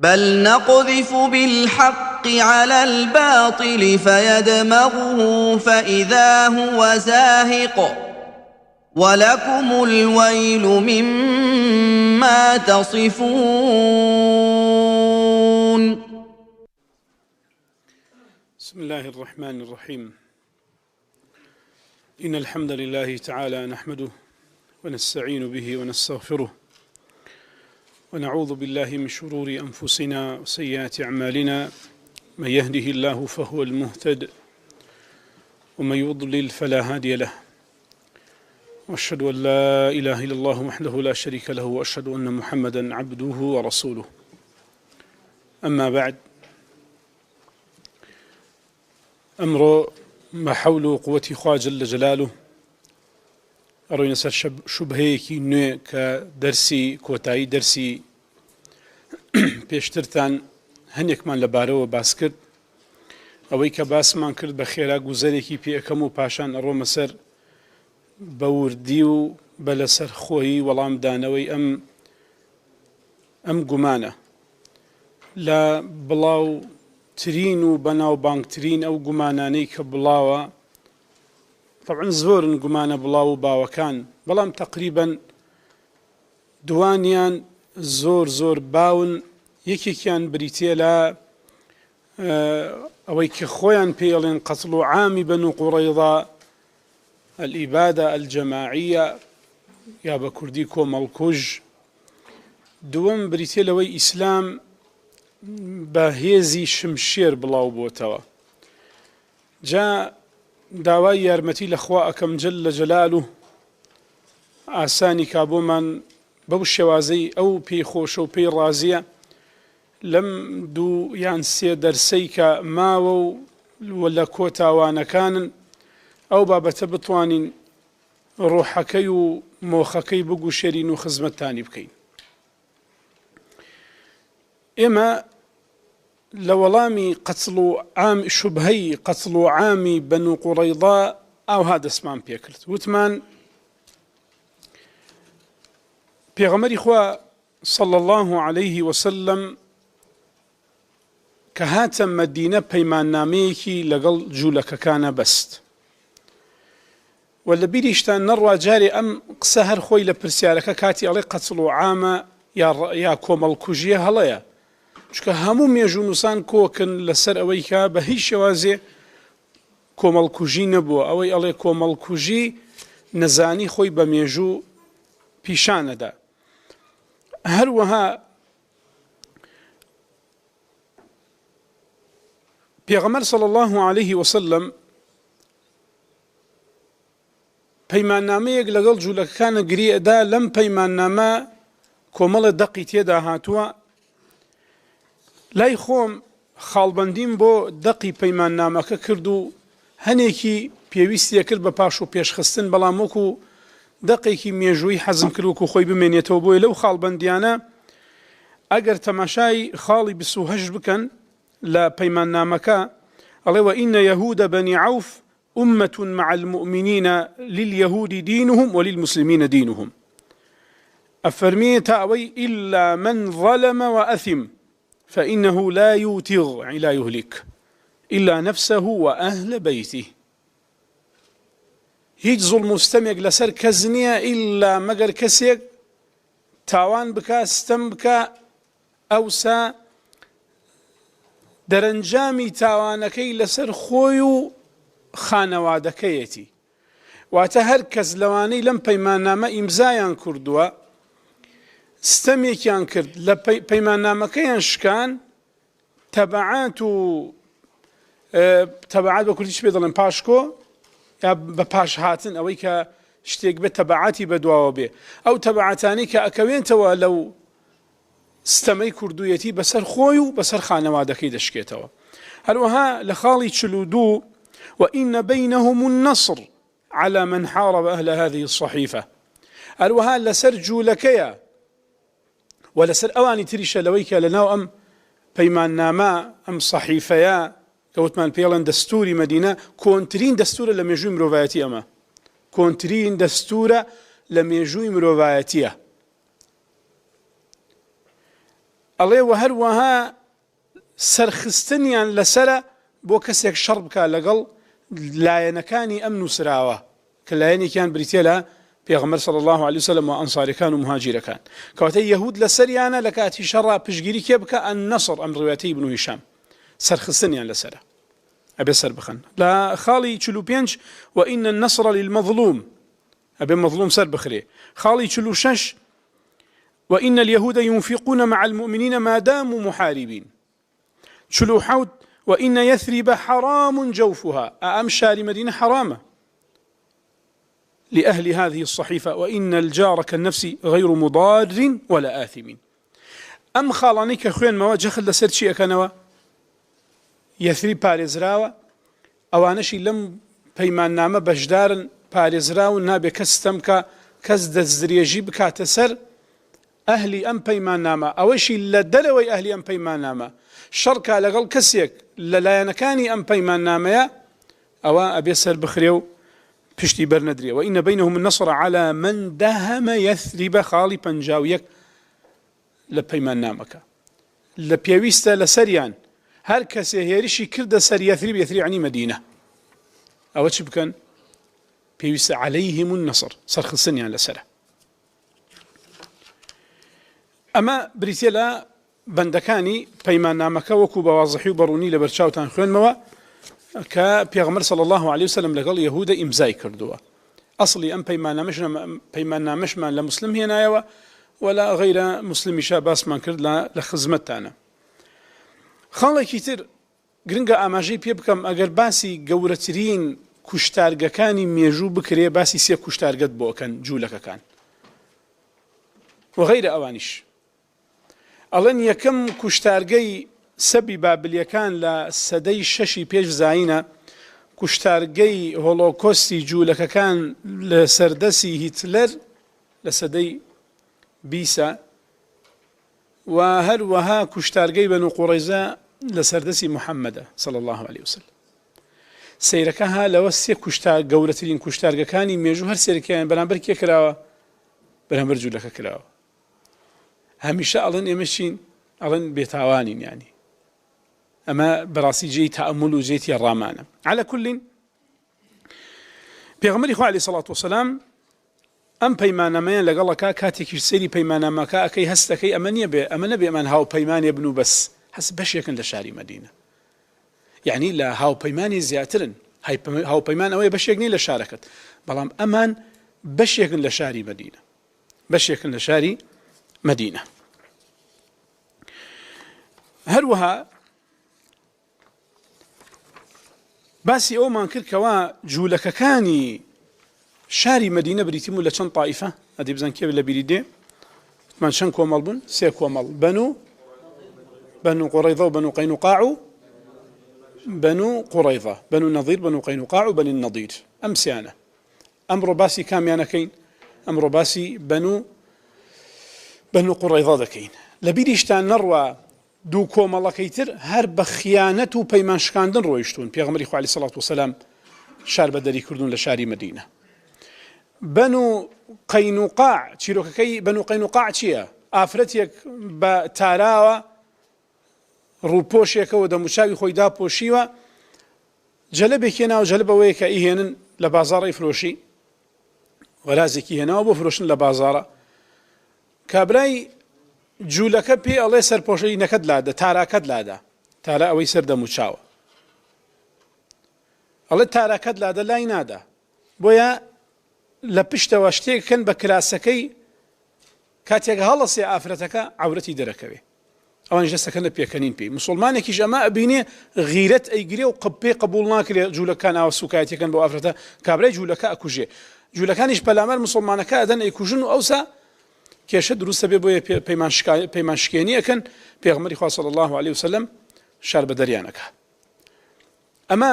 بل نقذف بالحق على الباطل فيدمغه فإذا هو زاهق ولكم الويل مما تصفون. بسم الله الرحمن الرحيم. إن الحمد لله تعالى نحمده ونستعين به ونستغفره ونعوذ بالله من شرور أنفسنا وسيئات أعمالنا، من يهده الله فهو المهتد ومن يضلل فلا هادي له، وأشهد أن لا إله إلا الله وحده لا شريك له، وأشهد أن محمدا عبده ورسوله. أما بعد، أمر ما حول قوة خوا جل جلاله أروين سر شبهيكي نوێ کە دەرسی کۆتایی دەرسی پێشترتان هەندێکمان لەبارەوە باس کرد، ئەوەی کە باسمان کرد بە خێرا گوزەرێکی پێەکەم و پاشان ئەڕۆمە سەر بە وردی و بە لەسەر خۆی وەڵامدانەوەی ئەم گومانە لە بڵاوترین و بەناوبانگترین ئەو گومانانەی کە بڵاوە. طبعا زۆرن گومانە بڵاو و باوەکان، بەڵام تقریبا دوانیان زۆر باون. یەکێکیان بریتێ لە ئەوەی کە خۆیان پێڵێن قەتڵ و عامی بەنو قوڕەیضا الئیبادە الجەماعیە یا بە کوردی کۆمەڵکوژ. دووەم بریتێ لەوەی ئیسلام بە هێزی شمشێر بڵاو بۆتەوە. جا داوای یارمەتی لە خوا ئەکەم جەلە جەلالوه ئاسانی کا بۆمان بەو شێوازەی ئەو پێی خۆشە و پێی ڕازیە لەم دوو یان سێ دەرسەی کە ماوە و لە کۆتاوانەکانن ئەو بابەتە بتوانین ڕۆحەکەی و مۆخەکەی بگوشێرین و خزمەتتانی بکەین. ئێمە لە وەڵامی قەتڵ و شوبهەی قەتڵ و عامی بەنو قوڕەیضا ئاوها دەستمان پێ کرد. وتمان پێغەمبەری خوا صلی الله عليه وسلم کە هاتە مەدینە پەیماننامەیەکی لەگەڵ جوولەکەکانە بەست، و لە بیریشتان نەڕوا جارێ ئەم قسە هەر خۆی لە پرسیارەکە کاتی ئەڵێ قەتڵ و عامە یا کۆمەڵکوژیە هەڵەیە، چونکە هەموو مێژوونووسان کۆکن لەسەر ئەوەی کە بە هیچ شێوازێ کۆمەڵکوژی نەبووە. ئەوەی ئەڵێ کۆمەڵکوژی نەزانی خۆی بە مێژوو پیشانەدا. هەروەها پێغەمبەر صلی الله عليه وسلم پەیماننامەیەک لەگەڵ جوولەکەکانە گرێدا. لەم پەیماننامە کۆمەڵە دەقی تێدا هاتووە. لای خۆم خاڵبەندیم بۆ دەقی پەیماننامەکە کرد و هەنێکی پێویستیە کرد بە پاش و پێشخستن، بەڵام وەکو دەقێکی مێژووی حەزم کرد وەکو خۆی بمێنێتەوە. بۆیە لەو خاڵبەندیانە ئەگەر تەماشای خاڵی 28 بکەن لە پەیماننامەکە ئەڵێ وئین یەهود بەنی عەوف أمة مع المؤمنين لليهود دينهم وللمسلمين دينهم. أفرمي تأوي إلا من ظلم وأثم فإنه لا يوتغ، يعني لا يهلك، إلا نفسه وأهل بيته. هیچ ظلم مستمێک لەسەر کەس نییە ئیلا مەگەر کەسێک تاوان بکە، ستەم بکە، ئەوسا دەرەنجامی تاوانەکەی لەسەر خۆی و خانەوادەکەیەتی. واتە هەر کەس لەوانەی لەم پەیماننامە ئیمزایان کردووە، ستەمێکیان کرد، لە پەیماننامەکەیان شکان، تەبعات بە کوردیش پێ دەڵێن پاشکۆ یا بە پاش هاتن، ئەوەی کە شتێک بێت تەبعاتی بەدواوە بێ، ئەو تەبعاتانی کە ئەکەوێنتەوە لەو ستەمەی کوردوویەتی بەسەر خۆی و بەسەر خانەوادەکەی دەشکێتەوە. هەروەها لە خاڵی 42 وإن بينهم النصر على من حارب أهل هذه الصحيفة. هەروەها لەسەر جوولەکەیە و لەسەر ئەوانی تریشە لەوەی کە لەناو ئەم پەیماننامە ئەم صحیفەیە کەوتمان پێڵەن دەستوری مەدینە کۆنترین دەستورە لە مێژووی مرۆڤایەتی. ئەمە کۆنترین دەستورە لە مێژووی مرۆڤایەتیە. ئەڵێ و هەروەها سەرخستنیان لەسرە بۆ کەسێک شەڕ بکات لەگەڵ لایەنەکانی ئەم نووسراوە کە لایەنێکیان بریتێ لە پێغەمبەر صلی الله عليه وسلم و ئەنساریەکان و مهاجرەکان کەواتە یەهود لەسەریانە لە کاتی شەڕا پشگیری کێ بکە ئەننەسڕ ئەم ڕوایەتەی ابن هیشام سەرخستنیان لەسرە ئەبێ سەر بخەن لە خاڵی 45 وإن النصر للمظلوم ئەبێ مەظلوم سەر بخرێ خاڵی 46 وإن اليهود ينفقون مع المؤمنين ما داموا محاربين 47 وإن يثرب حرام جوفها أم شاري مدينة حرامة لأهل هذه الصحيفة وإن الجار كالنفس غير مضار ولا آثم أم خالاني كخوين مواجه خل سرشي أكنوا يثرب باريزراوة أوانشي لم بيمان نامة بجدار باريزراو نابي كستمك كزد الزريجي بكاتسر أهلي أم بيمان نامة أوشي لدلوي أهلي أم بيمان نامة شركة لغل كسيك للاينكاني أم بيمان نامة أو أبي سر بخريو بشتي برندري وإن بينهم النصر على من دهم يثرب خالي بنجاويك لبيمان نامك لبيويستا لسريان هر كسي هيرشي كرد سر يثرب يعني مدينة أو تشبكن بيويستا عليهم النصر سرخ السنيان لسره أما بريتيلا بندكاني بيمان نامك وكو بواضحي وبروني لبرشاوتان خوينموا كبيغمبر صلى الله عليه وسلم لقال يهودا إمزاي كردوا أصلي أم بيمان نامشمان لمسلم هنا ولا غير مسلم شاباس من كرد لخزمتانا خاڵێکی كتير گرنگە ئاماژەی پێ بکەم ئەگەر باسی گەورەترین کوشتارگەکانی مێژوو بکرێ باسی سێ کوشتارگەت بۆکەن جوولەکەکان وغير ئەوانیش ئەڵێن یەکەم کوشتارگەی سەبی بابلیەکان لە سەدەی 6 پێش زاینە کوشتارگەی هۆڵۆکۆستی جوولەکەکان لە سەردەسی هیتلەر لە سەدەی 20 و هەروەها کوشتارگەی بەنو قوڕەیزە لە سەردەسی محەممەدە صلی الله عليه وسلم سەیرەکە ها لەوە سێ کوشتار گەورەترین کوشتارگەکانی مێژوو هەر سێرەکەیان بەرامبەر کێ کراوە بەرامبەر جوولەکە کراوە هەمیشە ئەڵێن ئێمەشین ئەڵێن بێتاوانین یعنی ئەمە بەڕاستی جێی تەئەموڵ و جێتی ڕامانە على كل پێغەمبەری خوا عەلەیهی سەڵات وسەلام ئەم پەیمانەمەیان لەگەڵەکە کاتێکیش سەیری پەیمانەمەکە ئەکەی هەستەکەی ئەمە نەبێ ئەمان هاوپەیمانێ بن و بەس هەست بەشێکن لە شاری مەدینە یعنی لە هاوپەیمانی زیاترن هاوپەیمان ئەوەیە بەشێک نی لە شارەکەت بەڵام ئەمان بەشێکن لە شاری مەدینە بەشێکن لە شاری مەدینە هەروەها باسی ئەومان کرد کەوا جوولەکەکانی شاری مەدینە بریتیم و لە چەند طائفە ئەدی بزان کێ لە بیری دێ من چەند کۆمەڵ بوون سێ کۆمەڵ بەنو قوڕەیضە و بەنو قەینوقاع و بەنو قوڕەیضە بەنو نەضیر بەنو قەینوقاع و بەنی النەضیر ئەم سیانە ئەمڕۆ باسی کامیانەکەین ئەمڕۆ باسی بەنو قوڕەیضە دەکەین لە بیریشتان نەڕوە دوو کۆمەڵەکەی تر هەر بە خیانەت و پەیمان شکاندن ڕۆیشتون پێغەمبەری خوا عەلەیهی سەڵات وسەلام شار بەدەری کردوون لە شاری مەدینە بەنو قەینوقاع چیرۆکەکەی بەنو قەینوقاع چییە ئافرەتێک بە تاراوە ڕووپۆشێکەوە دەموچاوی خۆی داپۆشیوە جەلەبێک هێناوە جەلەبەوەیە کە ئیهێنن لە بازاڕی فرۆشی وەرازێکی هێناوە بۆ فرۆشن لە بازاڕە کابرای جوولەکە پێ ئەڵێ سەرپۆشینەکەت لادە تاراکەت لادە تارا ئەوەی سەر دەموچاوە ئەڵێ تاراکەت لادە لای نادا بۆیە لە پشتەوە شتێککەن بە کراسەکەی کاتێک هەڵەسێ ئافرەتەکە عەورەتی دەرەکەوێ ئەوان دەستەکەن لە پێکەنین پێی مسلمانێکیش ئەمە ئەبینێ غیرەت ئەیگرێ و پێی قبوڵ ناکرێ جوولەکان ئاوە سوکایەتەکەن بۆ ئافرەتە کابرای جوولەکە ئەکوژێ جوولەکانیش پەلامەر مسلمانەکە ئەدەن ئەیکوژن و ئەوسا کێشە دروستە بێ بۆیە پەیمانشکێنی ئەکەن پێغەمبەری خوا صلی الله عليه وسلم شار بەدەریانەکە ئەمە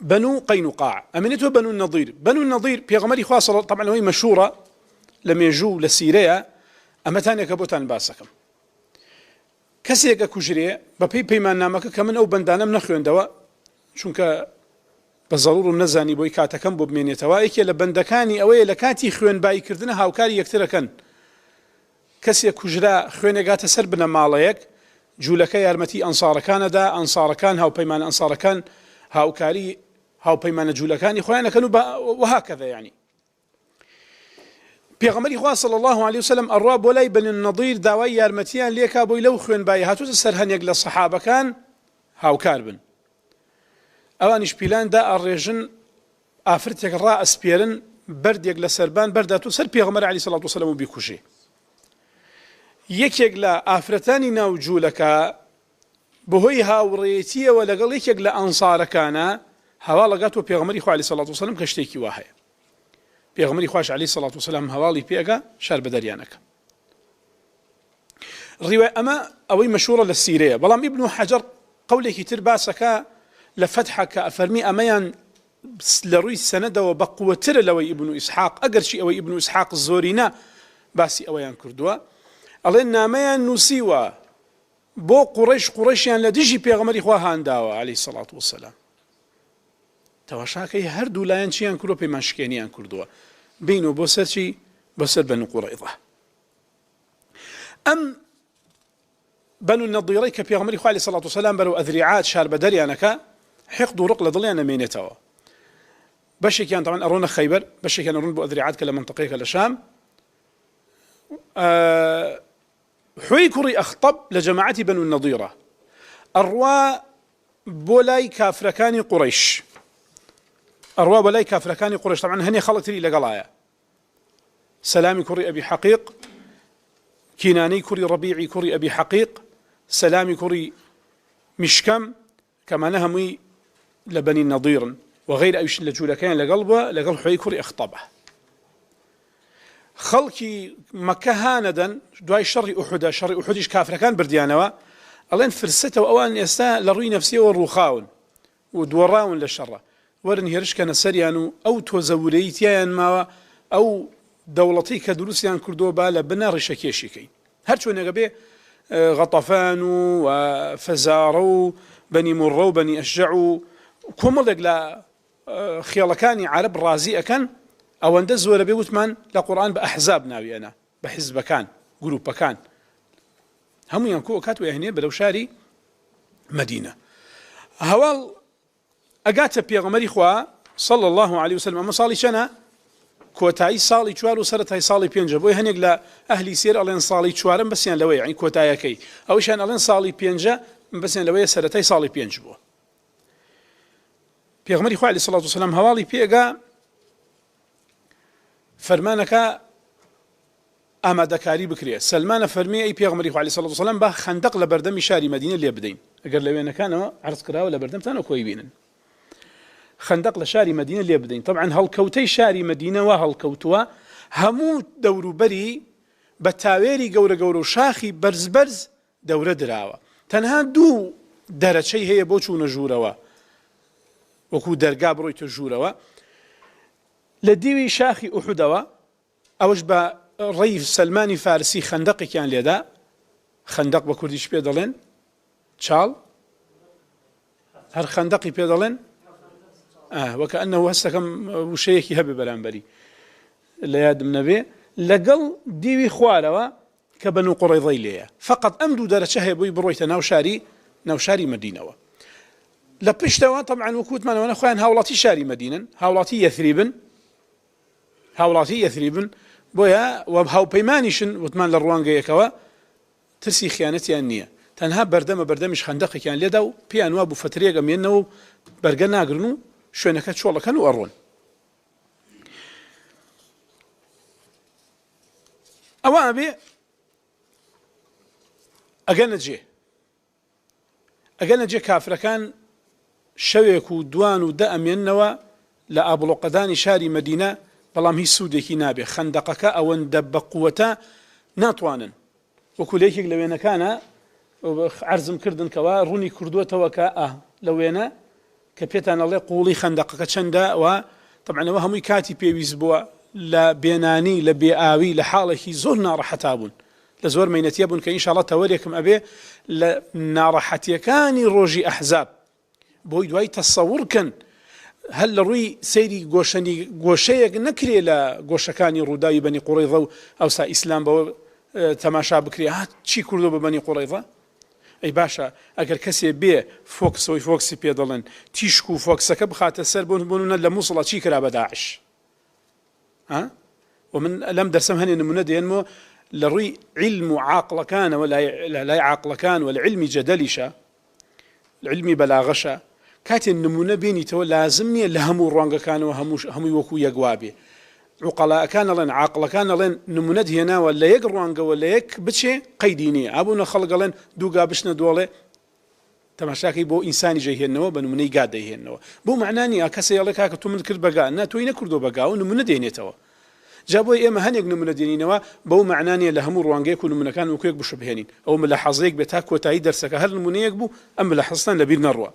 بەنو قەینوقاع ئەمێنێتەوە بەنو النەضیر بەنو النەضیر پێغەمبەری خوا طبعا ئەوەی مەشهورە لە مێژوو لە سیرەیە ئەمەتانێکە بۆتان باسەکەم کەسێک ئەکوژرێ بەپێی پەیماننامەکە کە من ئەو بەندانەم نەخوێندەوە چونکە بە زەڕوڕم نەزانی بۆی کاتەکەم بۆ بمێنێتەوە یەکێ لە بەندەکانی ئەوەیە لە کاتی خوێنباییکردنە هاوکاری یەکترەکەن کەسێک کوژرا خوێنێگاتە سەر بنە ماڵەیەک جوولەکە یارمەتی ئەنسارەکانەدا ئەنسارەکان هاوپەیمانە ئەنسارەکان هاوکاری هاوپەیمانە جوولەکانی خۆیانەکەن و وهاکەذا یعنی پێغەمبەری خوا صلی الله علیه وسلم ئەڕوا بۆ لای بنی النەضیر داوای یارمەتیان لێکا بۆی لەو خوێنبایی هاتووتە سەر هەنێک لە سەحابەکان هاوکار بن ئەوانیش پیلاندا ئەڕێژن ئافرەتێک ڕائەسپێرن بەردێک لە سەربان بەرداتوو سەر پێغەمبەر عەلەیهی سەڵات وسەلام و بیکوژێ یەکێک لە ئافرەتانی ناو جوولەکە بەهۆی هاوڕێیەتیەوە لەگەڵ یەکێک لە ئەنسارەکانە هەواڵ ئەگاتوە پێغەمبەری خوا عەلەیهی سەڵات وسەلام کە شتێکی وا هەیە پێغەمبەری خوش عەلەیهی سەڵات وسەلام هەواڵی پێگا شار بە دەریانەکە ڕیوای ئەمە ئەوەی مەشهوورە لە سیرەیە بەڵام ئیبن حەجەر قەولێکی تر باسەکە لە فەتحەکە ئەفەرمی ئەمەیان لە ڕووی سەنەدەوە بە قووەترە لەوەی ئیبن ئیسحاق ئەگەرچی ئەوەی ئیبن ئیسحاق زۆرینە باسی ئەوەیان کردووە ئەڵێن نامەیان نووسیوە بۆ قوڕیشیان لە دژی پێغەمبەری خوا هانداوە عەلەیهی سەڵات وسەلام تەواشاکەی هەردوو لایەن چیان کردووە پەیمانشکێنیان کردووە بینەوە بۆ سەرچی بەسەر بەنو قوڕەیضە ئەم بەنو النەضیرەی کە پێغەمبەری خوا عەلەیهی سەڵات وسەلام بەرەو ئەذریعات شار بە دەریانەکە حقد و ڕق لە دڵیان نەمێنێتەوە بەشێکیان تەمان ئەڕۆنە خەیبەر بەشێکیان ئەڕۆن بۆ ئەذریعات کە لە منتەقەیەکە لە شام حوی کوڕی ئەخطەب لە جەماعەتی بەنو النەضیرە ئەڕوا بۆ لای کافرەکانی قوڕەیش ئەڕوا بە لای کافرەکانی قوڕەیش تەمان هەنێ خەڵک تری لەگەڵایە سەلامی کوڕی ئەبی حەقیق کینانەی کوڕی ڕەبیعی کوڕی ئەبی حەقیق سەلامی کوڕی میشکەم کەمانە هەمووی لە بەنی النەضیرن وغير ئەویش لە جوولەکەیان لەگەڵ بووە لەگەڵ حوی کوڕی ئەخطەبە خەڵکی مەکە هانەدەن دوای شەڕی ئوحودە شەڕی ئوحودیش کافرەکان بردیانەوە ئەڵێن فرسەتەوە ئەوان ئێستا لە ڕووی نەفسیەوە ڕووخاون و دۆڕاون لە شەڕە وەرن هێرشکەنە سەریان و ئەو تۆزەورەی تیایان ماوە ئەو دەوڵەتی کە دروستیان کردووە با لە بنە ڕیشەکێشیکەین هەر چۆنێگە بێ غەطەفان و فەزارە و بەنی موڕە و بەنی ئەشجەع و کۆمەڵێک لە خێڵەکانی عەرەب ڕازی ئەکەن ئەوەندە زۆرە بێ وتمان لە قورئان بە ئەحزاب ناویێنە بە حیزبەکان گروپەکان هەموویان کۆ کات وێهێنێ بەرەو شاری مەدینە هەواڵ ئەگاتە پێغەمبەری خوا صلی الله علیه وسلم ئەمە ساڵی چەنە کۆتایی ساڵی 4 و سەرەتای ساڵی 5 بۆی هەنێک لە ئەهلی سێر ئەڵێن ساڵی 4 بەسییان لەوەیە یعنی کۆتایەکەی ئەویشان ئەڵێن ساڵی 5 بەسییان لەوەیە سەرەتای ساڵی 5 بووە پێغەمبەری خوا عەلەیهی سەڵات وسەلام هەواڵی پێگا فەرمانەکە ئامادەکاری بکرێ سەلمانە فەرمی ئەی پێغەمبەری خوا عەلەیهی سەڵات وسەلام با خەندەق لە بەردەمی شاری مەدینە لێ بدەین ئەگەر لە وێنەکانەوە عەرز کراوە لە بەردەمتانەوە کۆی بینن خەندەق لە شاری مەدینە لێ بدەین طبعا هەڵکەوتەی شاری مەدینەوە هەڵکەوتووە هەموو دەوروبەری بە تاوێری گەورە گەورە و شاخی بەرز دەورە دراوە تەنها دوو دەرەچەی هەیە بۆ چوونە ژوورەوە وەکو دەرگا بڕۆیتە ژوورەوە لە دیوی شاخی ئوحودەوە ئەوەش بە ڕێی سەلمانی فارسی خەندەقێکیان لێدا خەندەق بە کوردیش پێ دەڵێن چاڵ هەر خەندەقی پێ دەڵێن وەکەئەنەهو هەستەکەم وشەیەکی هەبێ بەرامبەری لە یادم نەبێ لەگەڵ دیوی خوارەوە کە بەنو قوڕەیضەی لێیە فقط ئەم دوو دەرەچە هەیە بۆی بڕۆیتە ناو شاری مەدینەوە لە پشتەوە طبعا وەکوتمانەوە خۆیان هاوڵاتی شاری مەدینن هاوڵاتی یەثریبن بۆیە وە هاوپەیمانیشن وتمان لە ڕوانگەیەکەوە ترسی خیانەتیان نییە تەنها بەردەمیش خەندەقێکیان لێدا و پێیان وا بوو فترێک ئەمێننەوە و بەرگە ناگرن و شوێنەکە چۆڵەکەن و ئەڕۆن ئەوە ئەبێ ئەگەنەجێ کافرەکان شەوێک و دوان و ئەمێننەوە لە ئابڵۆقەدانی شاری مەدینە بەڵام هیچ سوودێکی نابێ خەندەقەکە ئەوەندە بە قووەتە ناتوانن وەکو لەیەکێک لە وێنەکانە عەرزم کردن کەوا ڕوونی کردووەتەوە کە لە وێنە کە پێتان ئەڵێ قوڵی خەندەقەکە چەندە و طبعاًەوە هەمووی کاتی پێویست بووە لە بێنانی لە بێئاوی لە حاڵێکی زۆر ناڕەحەتا بوون لە زۆر مەینەتیە بوون کە ئینشاءڵڵا تەوەرێکم ئەبێ لە ناڕەحەتیەکانی ڕۆژی ئەحزاب بۆی دوای تەسەوڕکەن هەل لە ڕووی سەیری گۆشەیەک نەکرێ لە گۆشەکانی ڕووداوی بەنی قوڕەیضە و ئەوسا ئیسلام بەوە تەماشا بکرێ چی کردو بە بەنی قوڕەیضە ئەی باشە ئەگەر کەسێ بێ فۆکسەوەی فۆکسی پێ دەڵێن تیشک و فۆکسەکە بخاتە سەر بۆنە لە مووسڵە چی کرا بە داعش ومن لەم دەرسم هەنێ نمونە دێنمەوە لە ڕووی علم و عاقڵەکانەوە لای عاقڵەکان و لە علمی جەدەلیشە علمی بەلاغەشە کاتێ نمونە بینیتەوە لازم نییە لە هەموو ڕوانگەکانەوە هەمووی وەکو یەکوا بێ عوقەڵاکان ئەڵێن عاقڵەکان ئەڵێن نمونەت هێناوە لە یەک ڕوانگەوە لە یەک بچێ قەیدی نییە ئابوونە خەڵک ئەڵێن دووگا بشنە دۆڵێ تەماشاکەی بۆ ئینسانی جێهێنەوە بە نمونەی گا دەیهێنەوە بۆ معنی نییە کەسێ ئەڵێ کاکە تو من کرد بەگا نا تۆی نەکردۆ بەگا و نمونە دێنێتەوە جا بۆی ئێمە هەنێک نمونە دێنینەوە بەو معنانیە لە هەموو ڕوانگەیەک و نمونەکان وەکوێک بشبهێنین ئەو لە حەزەیەک بێت تا کۆتایی دەرسەکە هەر نمونەیەک بوو ئەم لە حەستان لەبیر نەڕوە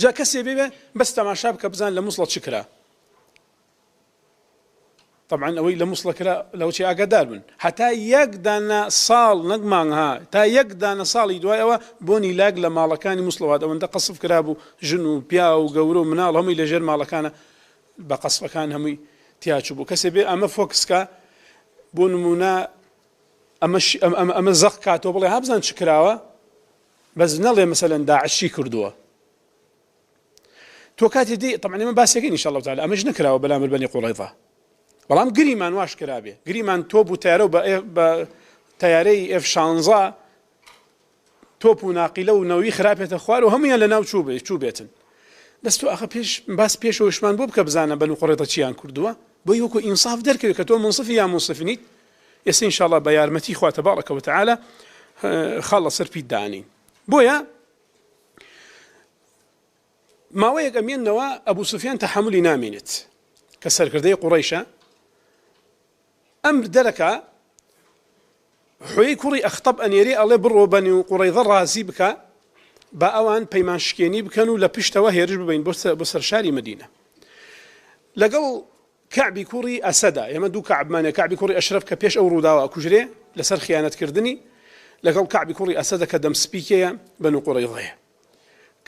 جا کەسێ بێ بەس تەماشا بکە بزان لە مووسڵە چ کرا طبعا ئەوەی لە مووسڵە کرا لەوچی ئاگادار بن هەتا یەک دانە ساڵ نەک مانگها تا یەک دانە ساڵی دوایەوە بۆنی لاگ لە ماڵەکانی مووسڵەوە ئەوەندە قەسف کرابوو ژن و پیا و گەورە و مناڵ هەمووی لەژێر ماڵەکانە بە قەسفەکان هەمووی تیاچوو بوو کەسێ بێ ئەمە فۆکسکە بۆ نمونە ئەمە زەق کاتەوە بڵێ هابزان چ کراوە بەس نەڵێ مەسەلەن داعشی کردووە تۆ کاتی دی طبعا ئێمە باسێکین ئینشاءالله تعالی ئەمەش نەکراوە بەلامر بەنی قوڕەیضە بەڵام گریمان واش کرابێ گریمان تۆپ و تیارە و بە تیارەی F-16 تۆپ و ناقیلە و نەوەی خراپێتە خوار و هەمویان لە ناو چوو بێتن دەست تۆ ئەخە باس پێشەوەشمان بۆ بکە بزانە بەنی قوڕەیضە چیان کردووە بۆی وەکو ئینساف دەرکەوێت کە تۆ منصفی یا منصف نیت ئێستا ئینشاءالله بە یارمەتی خوا تەبارەکە و تەعالە خاڵ لەسەر پیت دانین بۆیە ماوەیەک ئەمێننەوە ئەبوو سوفیان تەحەمولی نامێنێت کە سەرکردەی قوڕەیشە ئەمر دەرەکە حوێی کوڕی ئەختەب ئەنێرێ ئەڵێ بڕۆ بەنی قوڕەیضە ڕازی بکە بە ئەوان پەیمانشکێنی بکەن و لە پشتەوە هێرش ببین بۆ سەر شاری مەدینە لەگەڵ کەعبی کوڕی ئەسەدا ئێمە دوو کەعبمانە کەعبی کوڕی ئەشرەف کە پێش ئەو ڕووداوە ئەکوژرێ لەسەر خیانەتکردنی لەگەڵ کەعبی کوڕی ئەسەدە کە دەمسپیکەیە بەنی قوڕەیضەیە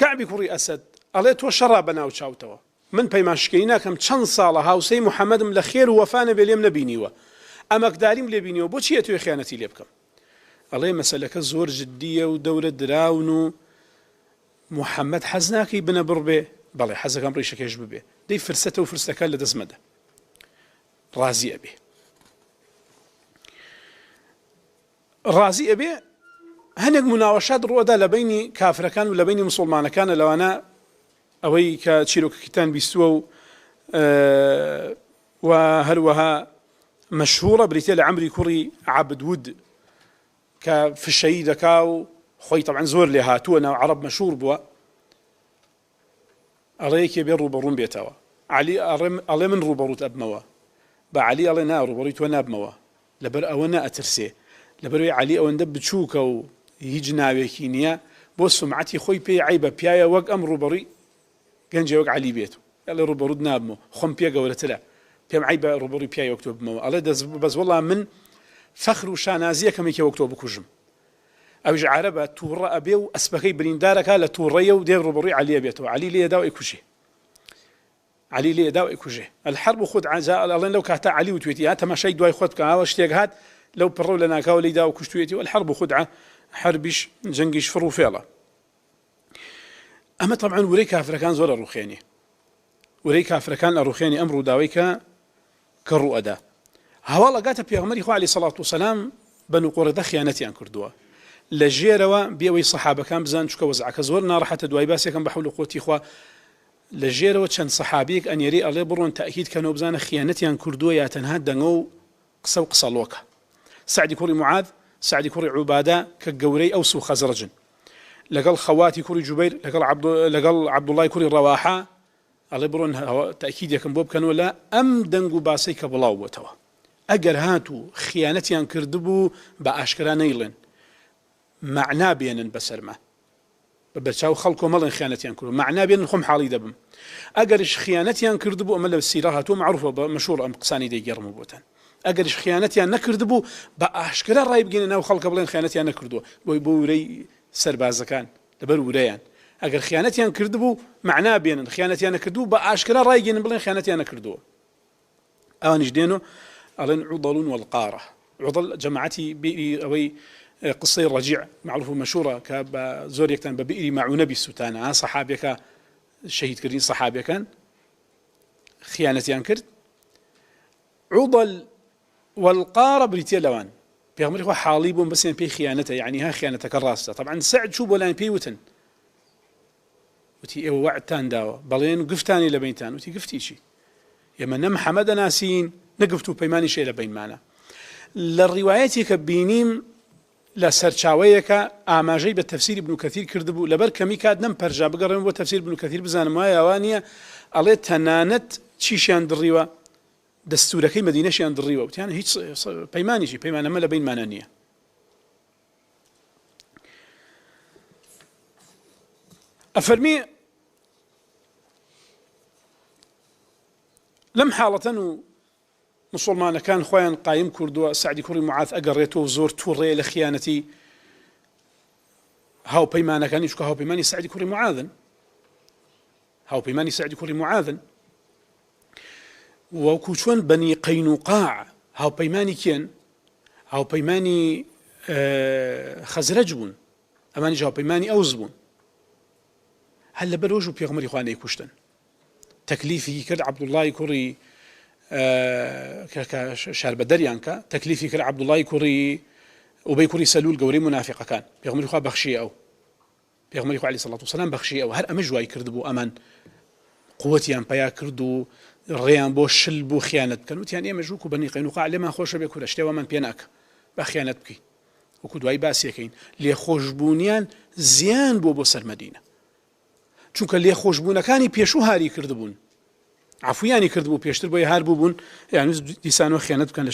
کەعبی کوڕی ئەسەد ئەڵێ تۆ شەڕا بەناو چاوتەوە من پەیمانشکێنی ناکەم چەند ساڵە هاوسەی محەممەدم لە خێر و وەفانە بێ لێم نەبینیوە ئەمەکداریم لێ بینیەوە بۆچیە توێ خیانەتی لێ بکەم ئەڵێ مەسەلەکە زۆر جددیە و دەورە دراون و محەممەد حەز ناکەی بنە بڕبێ بەڵێ حەزەکەم ڕیشەکەش ببێ دەی فرسەتە و فرسەکە لە دەستمەدە ڕازی ئەبێ ڕازی ئەبێ هەنێک مناوەشات ڕوەدا لە بینی کافرەکان و لە بینی موسڵمانەکانە لەوانە ئەوەی کە چیرۆکەکیتان بیستووە و هەروەها مەشهورە بریتێ لە عەمری کوڕی عەبدود کە فشەیی دەکا و خۆی طبعا زۆر لێ هاتووە ناو عەرەب مەشهور بووە ئەڵێ یەکێ بێ ڕوبەڕوون بێتەوە عەلی ئەڵێ من ڕوبەڕووت ئەبمەوە بە عەلی ئەڵێ نا ڕوبەڕووی تۆ نابمەوە لەبەر ئەوە نائەترسێ لەبەرەوەی عەلی ئەوەندە بچووکە و هیچ ناوێکی نییە بۆ سومعەتی خۆی پێی عەیبە پیایە وەک ئەم ڕوبەڕووی گەنجێ وەک عەلی بێت ئەڵێ ڕوبەڕووت نابمەوە خۆم پێ گەورەترە پێم عیبە ڕوبەڕووی پیای وەک تۆ بمەوە ئەڵێ بەس وەڵام من فەخر و شانازیەکەمێکی وەک تۆ بکوژم ئەویش عەرەبە تووڕە ئەبێ و ئەسپەکەی بریندارەکە لە تووڕەیە و دێ ڕوبەڕووی عەلیە بێتەوە عەلی لێدا و ئەیکوژێ عەلی لێدا و ئەیکوژێ الحەرب خودعە ئەڵێن لەو کاتە عەلی وتوێتی ها تەماشای دوای خۆت بکە ئاوە شتێک هات لەو پڕە و لە ناکاوە لێدا و کوشتوێتی و الحەرب خودعە حەربیش جەنگیش فڕ و فێڵە ئەمە طبعا ورەی کافرەکان زۆر ئەڕوخێنێ ورەی کافرەکان ئەڕوخێنی ئەم ڕووداوەی کە ڕوئەدا هەواڵ ئەگاتە پێغەمبەری خوا عەلەیهی سەڵات وسەلام بەنو قوڕەیضە خیانەتیان کردووە لە ژێرەوە بێەوەی سەحابەکان بزان چکە وەزعەکە زۆر ناڕەحەتە دوای باسێکم بە حەول و قووەتی خوا لە ژێرەوە چەند سەحابەیەک ئەنێری ئەڵێ بڕۆن تەئکید کەنەوە بزانە خیانەتیان کردووە یا تەنها دەنگە و قسە و قسەڵۆکە سعدی کوڕی معاذ سعدی کوڕی عوبادە کە گەورەی ئەوس و خەزرەجن لەگەڵ خەواتی کوڕی جوبەیر لەگەڵ عەبدوڵڵای کوڕی ڕەواحە ئەڵێ بڕۆن تەئکیدێکم بۆ بکەنەوە لە ئەم دەنگ و باسەی کە بڵاو بووەتەوە ئەگەر هاتوو خیانەتیان کردبوو بە ئاشکرا نەیڵێن معنا بێنن بەسەرمە بەچاو خەڵکۆ مەڵێن خیانەتیان کردو معنا بێنن خۆم حاڵی دەبم ئەگەرش خیانەتیان کردبوو ئەمە لە سیرە هاتووە معروفە بە مەشهوڕ ئەم قسانی دەیگەڕمە بۆتان ئەگەرش خیانەتیان نەکردبوو بە ئاشکرا ڕای بگەینە ناو خەڵکە بڵێن خیانەتیان نەکردووە بۆی بۆ ورەی سەربازەکان لەبەر ورەیان ئەگەر خیانەتیان کردبوو معنا بێنن خیانەتیان نەکردوو بە ئاشکرا ڕای گەێنن بڵێن خیانەتیان نەکردووە ئەوانیش دێن و ئەڵێن عوضەڵون والقارە عضل جماعتي بئري أوي قصة الرجيع معروف مشهورة كزور يكتن ببئري معونة بالسوتانة صحابيك شهيد كرين صحابي كان خيانة ينكرد عضل والقارة بريتيا لوان بيغمر هو حاليبهم بس بي خيانته يعني ها خيانتك الراسة طبعا سعد شو بولان بي وتن وتي وعد تان داوا بلين قفتاني لبينتان وتي قفتي شي يما نم حمد ناسين نقفتو بيماني شيء لبين معنا للرواياتي كبينيم لسرچاويك آماجي بالتفسير ابن كثير كردبو لبر كمي كاد نم برجا بقرن بو تفسير ابن كثير بزانم وای اوانيه الله تنانت چیشان دریوا دستورەکەی مدینەشیان دڕیوە وتیان هیچ پەیمانیشی پەیمانەمە لە بینمانە نییە ئەفەرمی لەم حاڵەتەن و مسلمانەکان خۆیان قایم کردووە سعدی کوڕی معاذ ئەگەڕێتەوە زۆر تووڕێ لە خیانەتی هاوپەیمانەکانی چونکە هاوپەیمانی سعدی کوڕی معاذن هاوپەیمانی سعدی کوڕی معاذن وەکو چۆن بەنی قەینوقاع هاوپەیمانی کێن هاوپەیمانی خەزرەج بوون ئەمانیش هاوپەیمانی ئەوس بوون هەر لەبەرەوەش و پێغەمبەری خوا نەیکوشتن تەکلیفی کرد عەبدوڵڵای کوڕی شاربەدەریان کە تەکلیفی کرد عەبدوڵڵای کوڕی ئوبەی کوڕی سەلول گەورەی منافقەکان پێغەمبەری خوا بەخشیە ئەو پێغەمبەری خوا عەلەیهی سەڵات وسەلام بەخشیە ئەو هەر ئەمە جوای کردبوو ئەمان قووەتیان پەیا کرد و ڕێیان بۆ شل بوو خیانەت بکەن وتیان ئێمە ژووک و بەنی قەینوقاع لێمان خۆشە بێ کورە شتێوەمان پێ ناکە با خیانەت بکەین وەکو دوای باسیەکەین لێخۆشبوونیان زیان بۆ سەر مەدینە چونکە لێخۆشبوونەکانی پێشوو هاری کردبوون عفویانی کردبوو پێشتر بۆی هار بووبوون یانوس دیسانەوە خیانەت بکەن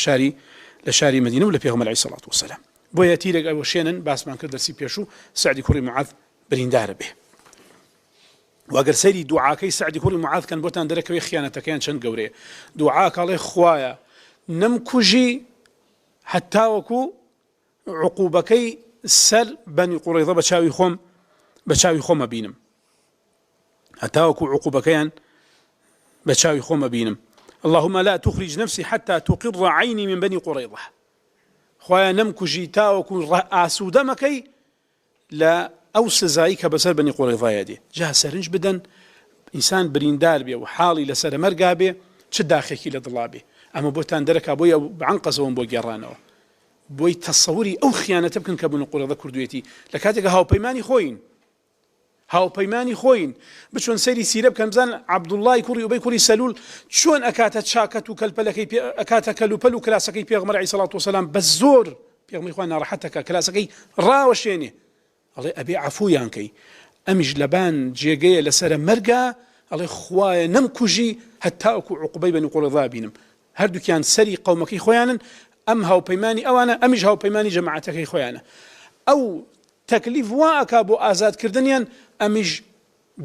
لە شاری مەدینە و لە پێغەمبەر عەلەیهی سەڵات وسەلام بۆیە تیرێک ئەوە شێنن باسمان کرد دەرسی پێشوو سعدی کوڕی معاذ بریندارە بێ واگەر سەیری دوعاکەی سعدی کوڕی معاذ کەن بۆتان دەرەکەوێ خیانەتەکەیان چەند گەورەیە دوعاکەڵێ خوایە نەمکوژی هەتاوەکو عقوبەکەی سەر بەنی قوڕەیضە بە چاوی خۆم ئەبینم هەتاوەکو عقوبەکەیان بە چاوی خۆم ئەبینم اللهم لا تخرج نفسي حتى تقر عيني من بني قريظة خوایە نەمکوژی تاوەکو ئاسوودە مەکەی لە ئەو سزایی کە بەسەر بەنی قوڕەیضایە دێ جا سەرنج بدەن ئینسان بریندار بێ و حاڵی لەسەر مەرگا بێ چ داخێکی لە دڵا بێ ئەمە بۆتان دەرەکا بۆی بەعنقەزەوەم بۆ گێڕانەوە بۆی تەسەووری ئەو خیانەتە بکەن کە بنی قوڕەیضە کردوێتی لە کاتێکە هاوپەیمانی خۆین بچۆن سەیری سیرە بکەن بزان عەبدوڵڵای کوڕی ئوبەی کوڕی سەلول چۆن ئەکاتە چاکەت و کەلپەلەکەی ئەکاتە کەلوپەل و کلاسەکەی پێغەمبەر عەلەیهی سەڵات وسەلام بە زۆر پێغەمبەری خوا ناڕەحەتەکە کلاسەکەی ڕاوەشێنێ ئەڵێ ئەبێ عەفویان کەی ئەمیش لەبان جێگەیە لەسرە مەرگا ئەڵێ خوایە نەمکوژی هەتاوەکو عوقوبەی بەنی قوڕەیضا بینم هەردووکیان سەری قەومەکەی خۆیانن ئەم هاوپەیمانی ئەوانە ئەمیش هاوپەیمانی جەماعەتەکەی خۆیانە ئەو تەکلیف وا ئەکا بۆ ئازادکردنیان ئەمیش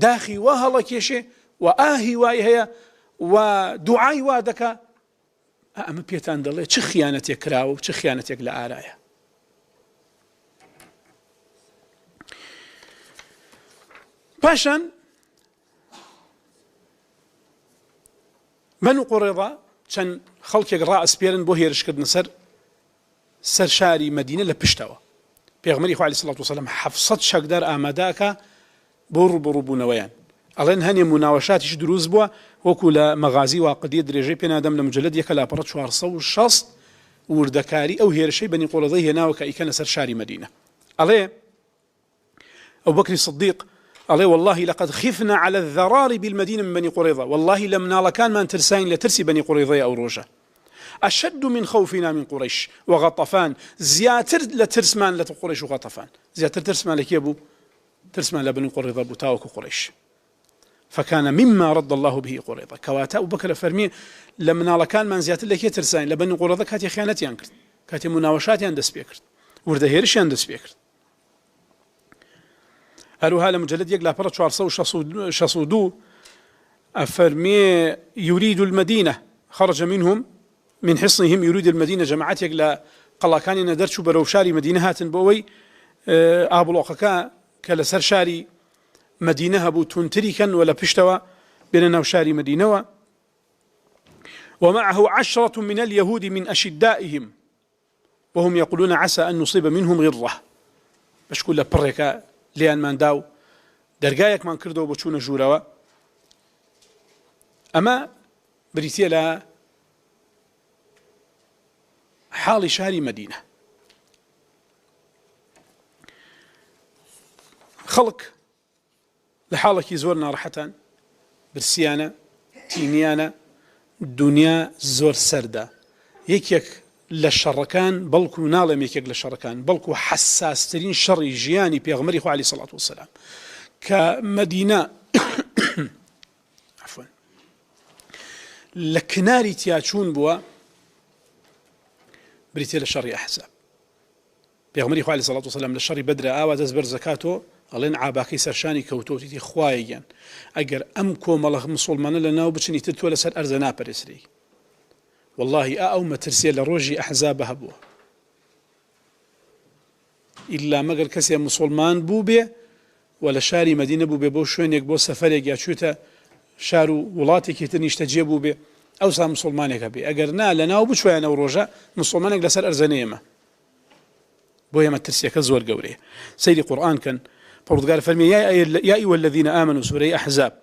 داخی وا هەڵەکێشێ و ئاهی وای هەیە و دوعای وا دەکا ئەمە پێتان دەڵێ چ خیانەتێک کراوە و چ خیانەتێک لە ئارایە پاشان بەنی قوڕەیضە چەند خەڵکێک ڕائەسپێرن بۆ هێرشکردن سەر شاری مەدینە لە پشتەوە پێغەمبەری خوا عەلەیهی سەڵات وسەلام 700 شەکدار ئامادەکە بۆ ڕووبەڕووبوونەوەیان ئەڵێن هەنێ مناوەشاتیش دروست بووە وەکو لە مەغازی واقدیە درێژەی پێنادەم لە مجلد یەکە لاپەڕە 460 وردەکاری ئەو هێرشەی بەنی قوڕەیضەی هێناوە کە ئیکەنە سەر شاری مەدینە ئەڵێ ئەبوبەکری صدیق الله والله لقد خفنا على الذرار بالمدينة من بني قريظة والله لم كان من ترسين لترسي بني قريظة أو روجة أشد من خوفنا من قريش وغطفان زياتر لترسمان لقريش وغطفان زياتر ترسمان لك يبو ترسمان لبني قريظة بتاوك قريش فكان مما رد الله به قريظة كواتا وبكر فرمي لم كان من زياتر لك يترسين لبني قريظة كاتي خيانتي أنكر كاتي مناوشاتي عند سبيكر ورده هيرش عند سبيكر هروها لمجلد يقلع برا 462 أفرمي يريد المدينة خرج منهم من حصنهم يريد المدينة جماعات يقلع قلا كان ندرشوا بروشاري مدينة هاتن بوي أبو الوقكا كلا سر شاري مدينة أبو تنتريكا ولا بشتوا بين نوشاري مدينة ومعه 10 من اليهود من أشدائهم وهم يقولون عسى أن نصيب منهم غرة بشكل لبرك ليان من داو درجايك من كردو بتشون جوروا أما بريتي لا حال شهر مدينة خلق لحالك زورنا راحة برسيانة تينيانة دنيا زور سردة يكيك للشركان بلكو نالم يكيك للشركان بلكو حساسترين شر جياني بيغمري عليه الصلاة والسلام كمدينة عفوا لكناري تياتشون بوا بريتي للشر أحزاب بيغمري عليه الصلاة والسلام للشر بدر آوى تزبر زكاته ألين عاباكي سرشاني كوتوتي خوايا أجر أمكو ملغ مسلمان لنا وبتشني تتولى سر أرزنا برسري والله أو ما ترسي لروجي أحزابها بوا إلا مقر كسي مسلمان بوبي ولا شاري مدينة بوبي بو شوينيك بو سفريك يا شوتا شارو ولاتي كيتن يشتجي بوبي أو سا مسلمانك بي أجر نا لنا وبشوي أنا وروجا مسلمانك لسر أرزنيما بويا ما ترسي كزور قوري سيدي قرآن كان فرض قال فرمي يا أيها الذين آمنوا سورة أحزاب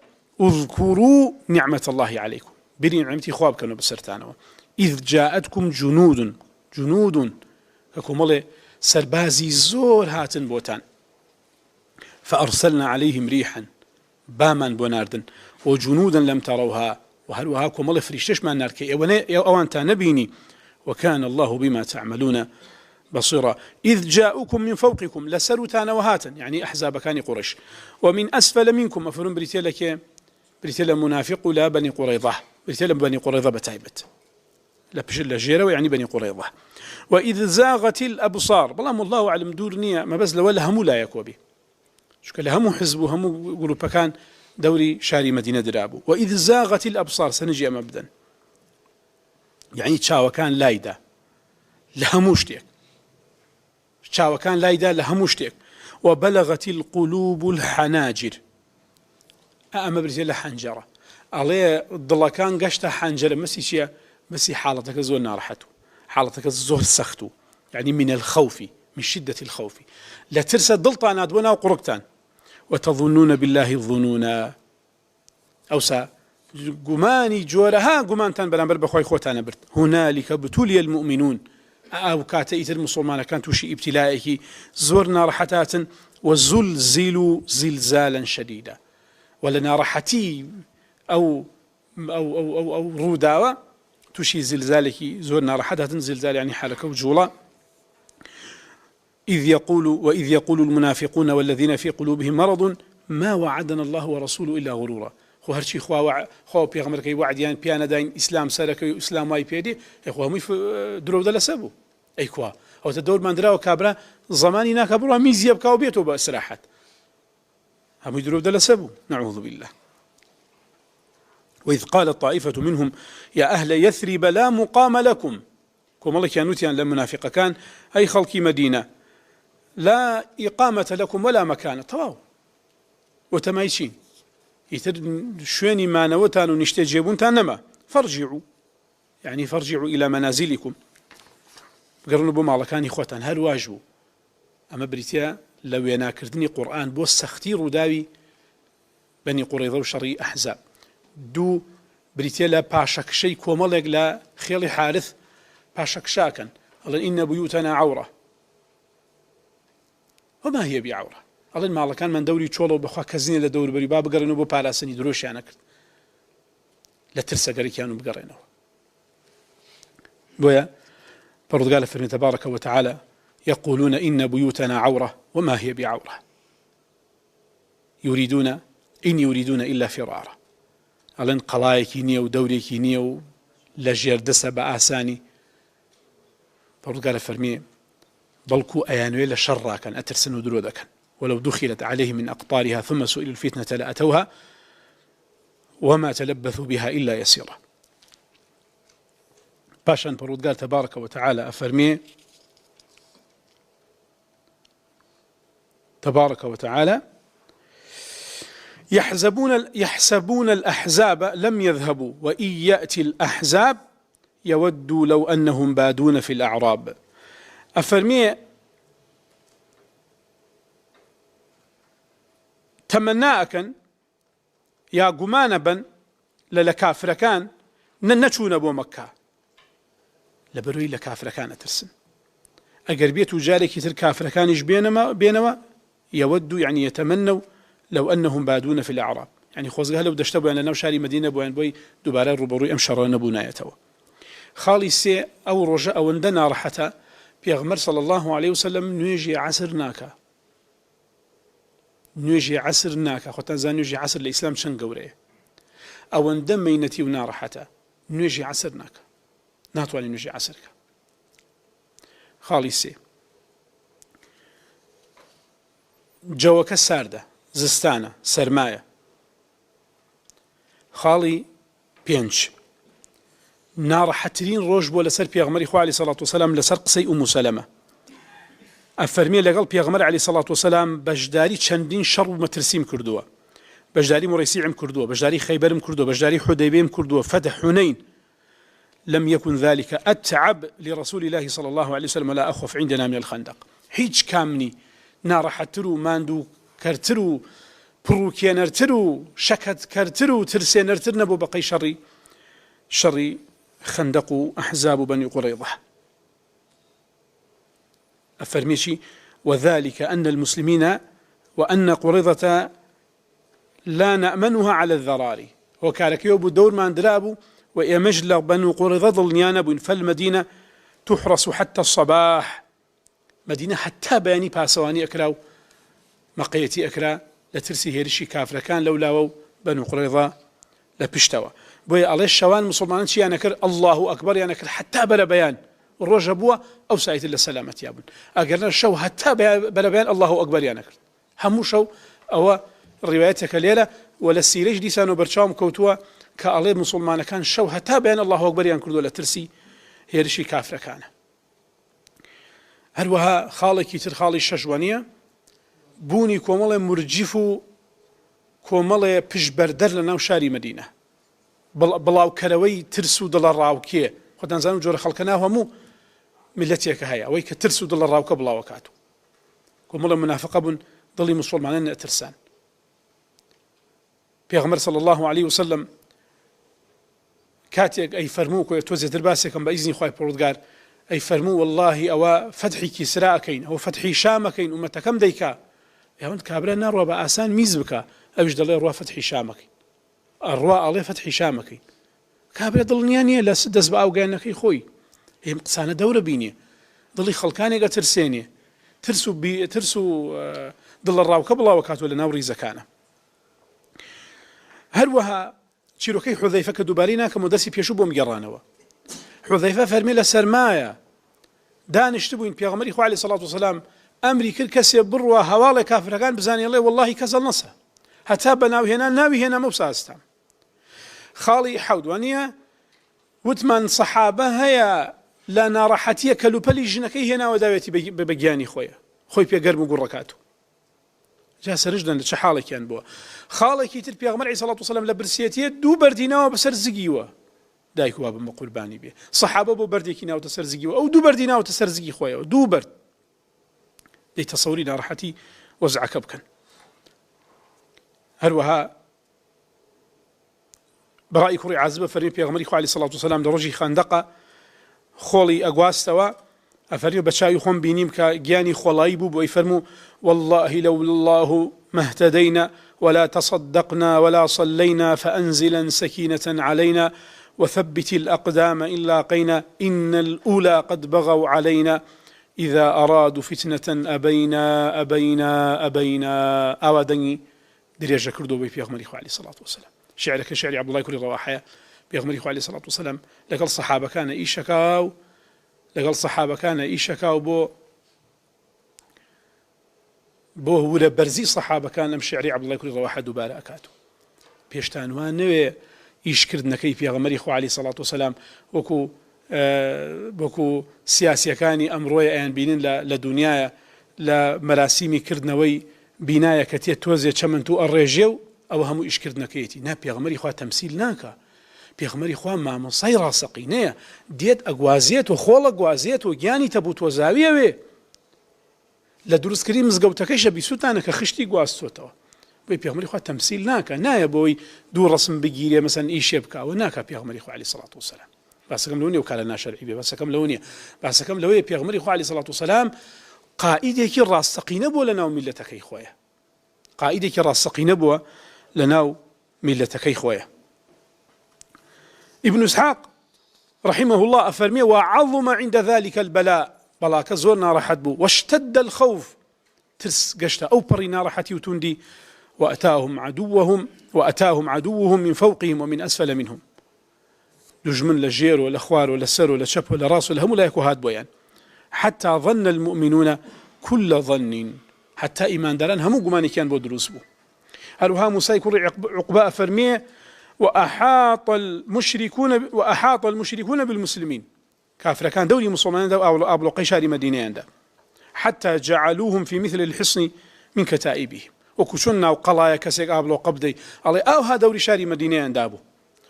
اذكروا نعمة الله عليكم بري نعمتي خواب كانوا بسرتانوا إذ جاءتكم جنود ككمل سربازي زور هاتن بوتان فأرسلنا عليهم ريحا باما بوناردن وجنودا لم تروها وهل وهاكم الله فريشتش ما ناركي أوانتا نبيني وكان الله بما تعملون بصيرا إذ جاءكم من فوقكم لسرتان وهاتا يعني أحزاب كان قريش ومن أسفل منكم أفرون بريتيلا منافق لا بني قريظة بريتيلا بني قريظة بتايبت لا بشل جيرة يعني بني قريظة وإذ زاغت الأبصار بلام الله أعلم دورنيا ما بس ولا همو لا يكوبي شكل همو حزب همو جروب كان دوري شاري مدينة درابو وإذ زاغت الأبصار سنجي مبدا يعني تشاو كان لايدا لهموشتك شاو كان لايدا لهموشتك وبلغت القلوب الحناجر أما بريتيلا حنجرة عليه الضلا كان قشتها حنجرة مسي حالتك زور نارحته حالتك زور سختو يعني من الخوف من شدة الخوف لا ترسى ضلطان أدونا وقرقتان وتظنون بالله الظنونا أوسا قماني جورها قمانتان بلان بخوي خوتان برت هنالك ابتلي المؤمنون أو كاتئت المسلمان كانت وشي ابتلائه زورنا رحتات وزلزلوا زلزالا شديدا ولنا رحتي أو روداوة تشي زلزالك زورنا رحتات زلزال يعني حالك وجولا وإذ يقول المنافقون والذين في قلوبهم مرض ما وعدنا الله ورسوله إلا غرورا خو هرشي خو بيغمر كي وعد يعني بيانا داين إسلام سرك إسلام واي بيدي خو هم درو دل سبو أي كوا أو تدور من دراو كابرا زماني ناكبروا ميزيب كاو بيتو بأسراحات هم يدرو دل سبو نعوذ بالله وإذ قال طائفة منهم يا أهل يثرب لا مقام لكم كم الله كانوا تيان للمنافق كان أي خلقي مدينة لا إقامة لكم ولا مكان طواو وتمايشين يتر شويني ما نوتان ونشتجيبون تانما فارجعوا يعني فارجعوا إلى منازلكم قرنوا بما الله كان إخوتان هل واجبوا أما بريتيا لو يناكردني قرآن بو سختير داوي بني قريظة وشري أحزاب دو بريتيا لا باشك شي كومالك لا خيالي حارث باشك شاكا الله إن بيوتنا عورة وما هي بعورة الله ما الله كان من دوري تشولو بخوا كزينة لدور بري باب قرنوا بو بالاسني دروش يعني لا ترسى قري كانوا بقرنوا بويا فرض قال فرمي تبارك وتعالى يقولون إن بيوتنا عورة وما هي بعورة يريدون إلا فرارا ألن قلايكي نيو دوريكي نيو لجير دسا بآساني فرض قال فرمي بلكو أيانوي لشرا كان أترسنوا درودا كان ولو دخلت عليه من أقطارها ثم سئلوا الفتنة لأتوها وما تلبثوا بها إلا يسيرا باشان فرض قال تبارك وتعالى أفرمي تبارك وتعالى يحسبون الأحزاب لم يذهبوا وإن يأتي الأحزاب يودوا لو أنهم بادون في الأعراب ئەفەرمێ تەمەنا ئەکەن یا گومانە بن لە کافرەکان نەچوونە بۆ مەککە لەبەرەوەی لە کافرەکان ئەترسن ئەگەر بێت و جارێکی تر کافرەکانیش بێنەوە يودوا يعني يتمنوا لو أنهم بادون في الأعراب يعني خۆزگە لەو دەشتە بۆیان لەناو شاری مەدینە بۆیان بۆی دووبارە ڕوبەڕووی ئەم شەڕە نەبوونایەتەوە خاڵی سێ ئەو ڕۆژە ئەوەندە ناڕەحەتە پێغمبەر صلی الله عليه وسلم نوێژی عەسر ناکە نوێژی عەسر ناکە خۆتان زان نوێژی عەسر لە ئیسلام چەند گەورەیە ئەوەندە مەینەتی و ناڕەحەتە نوێژی عەسر ناکە ناتوانێت نوێژی عەسر بکە خاڵی سێ جەوەکە ساردە زستانە سەرمایە خاڵی پێنج ناڕەحەترین ڕۆژ بۆ لەسەر پێغمبەری خوا عەلەیهی سەڵات وسەلام لەسەر قسەی ئومو سەلەمە ئەفەرمێ لەگەڵ پێغمبەر عەلەیهی سەڵات وسەلام بەشداری چەندین شەڕ و مەترسیم کردووە بەشداری مڕیسیعم کردووە بەشداری خەیبەرم کردووە بەشداری حودەیبێم کردووە فتح حونەین لم يكن ذلك أتعب لرسول الله صلى الله عليه وسلم ولا أخف عندنا من الخندق هیچ کامنی ناڕەحەتتر و ماندوو کەرتر و پڕوکێنەرتر و شەکەت کەرتر و ترسێنەرتر نەبوو بەقەی شەڕی خندق و ئەحزاب و بەنی قوڕەیضە ئەفەرمێکی وذلك أن المسلمين وأن قريظة لا نأمنها على الذراري وكاركيو بو دور ما اندرابو وإمجل بنو قريظة ظلنيان بو فالمدينة تحرس حتى الصباح مدينة حتى بياني باسواني أكراو مقيتي أكرا لترسي هيرشي كافر كان لولاو بنو قريظة لبشتوا بوي عليه الشوان مسلمان شي أنا كر الله أكبر يعني كر حتى بلا بيان الرجا بوا أو سايت إلا سلامة يابن أقرنا الشو حتى بلا بيان الله أكبر يعني كر همو شو أو روايتك الليلة ولا السيرج دي سانو برشام كوتوا كأليه مسلمان كان شو حتى بيان الله أكبر يعني كر ولا ترسي هيرشي كافر كان هروها خالي تر خالي الشجوانية بوني كومالي مرجفو كومالي پشبردر لناو شاري مدينة بلاو كروي ترسو دل الراوكيه خدان زانو جور خلقنا همو ملتيك هيا ويك ترسو دل الراوكه بلاو كاتو كومالي منافقة بن ضلي مسلمانين ترسان پیغمبر صلى الله عليه وسلم كاتيك اي فرمو كو توزي درباسكم باذن خوي پرودگار اي فرمو والله او فتحي كسرى كاين او فتحي شام كاين امتكم ديكا يا ونت كابرا نار باسان ميزبكا اوج دل روا فتحي شام كاين الروا عليه فتحي شام كاين كابرا دلنيانيه لا سدس باو كانك خوي هي مقصانه دوره بيني ضلي خلكاني قترسيني ترسو دل الراو قبل وكات ولا نوري زكانه هروها شيروكي حذيفه كدوبارينا كمدرسي بيشو بوم قرانوا حذيفه فرمي له سرمايه دانشتبوين بيغمري خو عليه الصلاه والسلام امري كل كسي بروا حواله كافر كان بزاني الله والله كسل نصه حتى بناوي هنا ناوي هنا مبساستم خالي حودوانيه وثمان صحابه هي لنا راحتيه كلوبلي جنكي هنا وداويتي ببجاني خويا خوي بيقرب قركاتو جا سرجدن شحاله كان بو خالكي تر بيغمر عليه الصلاه والسلام لبرسيتي دو بردينا بسر زقيوا دايك باب مقرباني به صحابه بو برديكينا وتسر زقيوا او دو بردينا وتسر زقي خويا دو برد دي تصورينا راحتي وزعك بكن هروها برأي كوري عازبه فريق بيغمر عليه الصلاه والسلام درجي خندقه خولي اغواستوا أفريو بشاي خون بينيم كجاني خلايبو بيفرمو والله لو الله ما اهتدينا ولا تصدقنا ولا صلينا فأنزلا سكينة علينا وثبت الأقدام إن لاقينا إن الأولى قد بغوا علينا إذا أرادوا فتنة أبينا أودني دريجة كردو بيغمري عليه الصلاة والسلام شعرك شعري عبد الله كل رواحية بيغمري عليه الصلاة والسلام لك الصحابة كان إيشكاو لقال صحابة كان إيشكاو بو هو برزي صحابة كان أم شعري عبد الله كل رواحة دوباره أكاتو بيشتان وانوي إيش كردنا كيف يغمري خو عليه الصلاة والسلام وكو سياسي كاني أمروي أيان بينين لدنيا لمراسيمي كردنوي بناية كتير توزي چمنتو الرجيو أو همو إيش كردنا كيتي نا بيغمري خو تمثيل ناكا پێغمبەری خوا مامۆسای ڕاستەقینەیە دێت ئەگوازێت و خۆڵە گوازێت و گیانی تەبوت وەزاویەوێ لە دروستکردی مزگەوتەکەی شەبی سووتانە کە خشتی گواستۆتەوە بۆی پێغمبەری خوا تەمسیل ناکە نایە بۆی دوو ڕسم بگیرێ مەسەن ئیشێ بکاوە ناکە پێغمبەری خوا عەلەیهی سەڵات وسەلام باسەکەم لەو نییە و کارە ناشەرعی بێ باسەکەم لەو نییە باسەکەم لەوەیە پێغمبەری خوا عەلەیهی سەڵات وسەلام قائیدێکی ڕاستەقینە بووە لەناو میلەتەکەی خۆیە قائیدێکی ڕاستەقینە بووە لەناو میلەتەکەی خۆیە ابن إسحاق رحمه الله أفرمي وعظم عند ذلك البلاء بلاك زور نارحت بو واشتد الخوف ترس قشتا أو بري نارحتي وتندي وأتاهم عدوهم من فوقهم ومن أسفل منهم دجمن لجير ولا خوار ولا سر ولا شب ولا راس ولا هم لا يكو هاد بويان حتى ظن المؤمنون كل ظن حتى إيمان داران همو قماني كان بو دروس بو هلوها موسى كوري عقباء فرميه وأحاط المشركون بالمسلمين كافر كان دولي مسلمان أو أبلو قيشاري مدينة عنده حتى جعلوهم في مثل الحصن من كتائبهم وكشنا وقلايا كسيك أبلو قبدي الله أوها دولي شاري مدينة عنده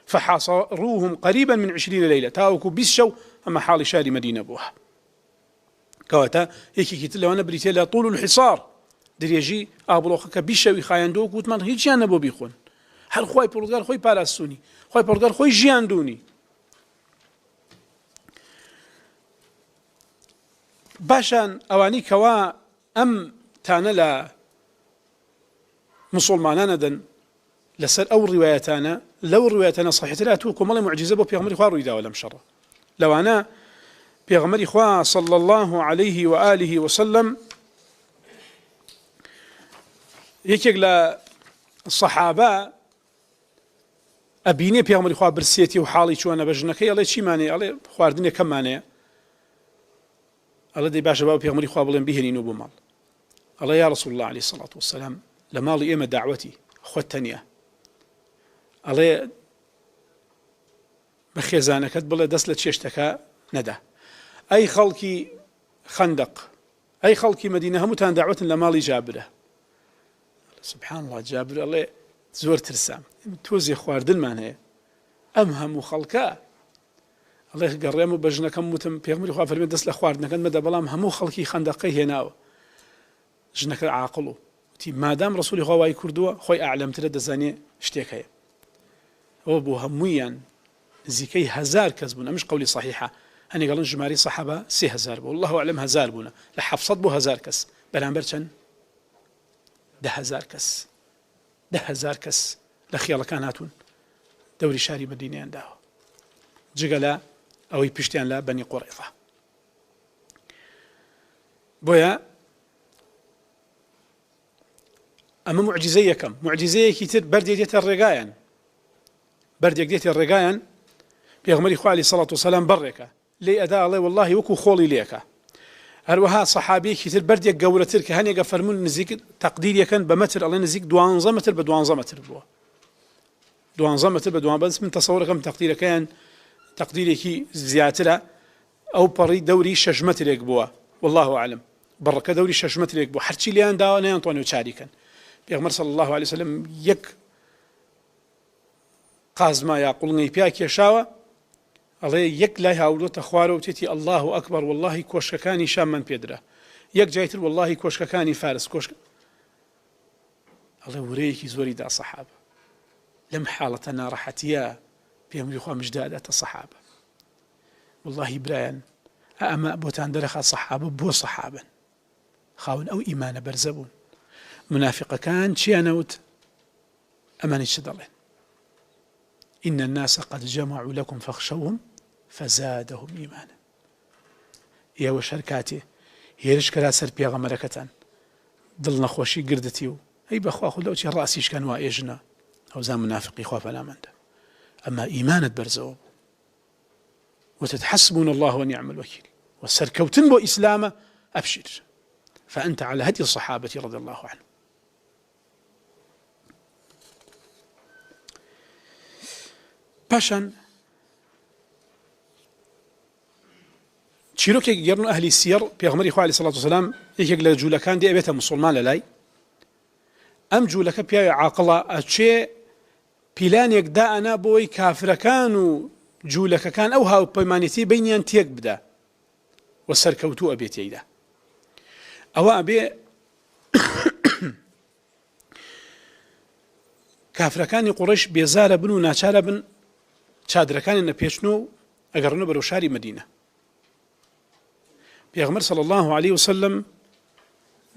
فحاصروهم قريبا من 20 ليلة تاوكو بيسشو أما حال شاري مدينة بوها كواتا هيك كتل وانا بريتيلا طول الحصار دريجي أبلو خكا بيشوي خايندوك وتمان هيك جانا بو بيخون هل خوي پرودگار خوي پاراستونی خوي پرودگار خوي ژیاندونی باشان اوانی کوا ام تانا مسلمانان دن لسر او روايتانا لو روايتنا صحيحه لا توكم الله معجزه بو پیغمبر خوا رويدا ولا مشره لو انا پیغمبر خوا صلى الله عليه واله وسلم يكيك لا الصحابه ئەبینێ پێغمبەری خوا برسێتی و حاڵی چۆنە بە ژنەکەی ئەڵێ چیمانێ ئەڵێ خواردنێک کەممانەیە ئەڵێ دەی باشە با پێغمبەری خوا بڵێن بیهێنینەوە بۆ ماڵ ئەڵێ یا رسول الله علیه الصلاة والسلام لە ماڵی ئێمە داعوەتی خۆت تەنیا ئەڵێ بە خێزانەکەت بڵێ دەست لە چێشتەکە نەدا ئەی خەڵکی خەندەق ئەی خەڵکی مەدینە هەمووتان داعوەتن لە ماڵی جابرە سبحان الله جابر ئەڵێ زۆر ترسام تۆزی خواردنمان هەیە ئەم هەموو خەڵکە ئەڵێ گەڕێم و بە ژنەکەم وتم پێغمبەری خوا فەرمێ دەست لە خواردنەکەت مەدە بەڵام هەموو خەڵکی خەندەقەی هێناوە ژنەکە عاقڵ و وتی مادام ڕەسوولی خوا وای کردووە خۆی ئەعلەمترە دەزانێ شتێک هەیە ئەوە بۆ هەموویان نزیکەی 1000 کەس بوون ئەمش قەولی صحیحە هەنێک ئەڵێن ژماری سەحابە 3000 بوو والله أعلم 1000 بوون لە 700 بۆ 1000 کەس بەرامبەر چەند 10000 کەس 10000 کەس لە خیاڵەکان هاتوون دەوری شاری مەدینەیان داوە جگە لە ئەوەی پشتیان لە بەنی قوڕیظە بۆیە ئەمە معجزە یەکەم معجزەیەکی تر بەردێک دێتە ڕێگایان بەردێک دێتە ڕێگایان پێغمبەری خوا عەلەیهی سەڵات وسەلام بەڕێکە لێ ئەدا ئەڵێ واللهی وەکو خۆڵی لێکە هەروەها سەحابەیەکی تر بەردێک گەورەتر کە هەنێکە فەرمون نزیک تەقدیریەکەن بە مەتر ئەڵێ نزیک 12 مەتر بە 12 مەتر بووە 12 مەتر بە 12 بەس من تەسەوڕەکەم تەقدیرەکەیان تەقدیرێکی زیاترە ئەو پەڕی دەوری 6 مەترێک بووە والله أعلم بەڕەکە دەوری 6 مەترێک بوو هەرچی لێیان داوە نەیانتوانێ چاریکەن پێغمبەر صلی الله عليه وسلم یەک قازما یا قوڵنەی پیا کێشاوە ئەڵێ یەک لای هاوڵۆتە خوارە و تێتی الله ئەکبەر واللهی کۆشکەکانی شاممان پێدرا یەک جایتر واللهی کۆشکەکانی فارس کۆشک ئەڵێ ورەیەکی زۆری دا سەحابە لەم حاڵەتە ناڕەحەتیە پێغمبەری خوا مژدە دەداتە سەحابە واللهی برایان ئەمە بۆتان دەرەخات سەحابە بۆ سەحابن خاون ئەو ئیمانە بەرزە بوون منافقەکان چیانەوت ئەمانەی چ دەڵێن إن الناس قد جمعوا لكم فاخشوهم فزادهم إيمانا يا وشركاتي هيرش كلا سر بيغمركتان ضلنا خوشي قردتيو أي بخوا خذ لو شي رأسيش كان وايجنا أو زام منافقي خوا فلا من ده أما إيمانة برزو وتتحسبون الله ونعم الوكيل والسركوتن بو إسلامه أبشر فأنت على هدي الصحابة رضي الله عنهم باشان چیرۆکێک گەڕن و ئەهلی سیەر پێغمبەری خوا عەلەیهی سەڵات وسەلام یەکێک لە جوولەکان دێ ئەبێتە موسڵمان لەلای ئەم جوولەکە پیاوی عاقڵە ئەچێ پیلانێک دائەنا بۆی کافرەکان و جوولەکەکان ئەو هاوپەیمانێتی بینیان تێک بدا و سەرکەوتوو ئەبێت تێیدا. ئەوە ئەبێ کافرەکانی قوڕەیش بێزارە بن و ناچارە بن چادرەکانی نەپێچنەوە و ئەگەڕنە بەرەو شاری مەدینە. پێغەمبەر صلی الله عليه وسلم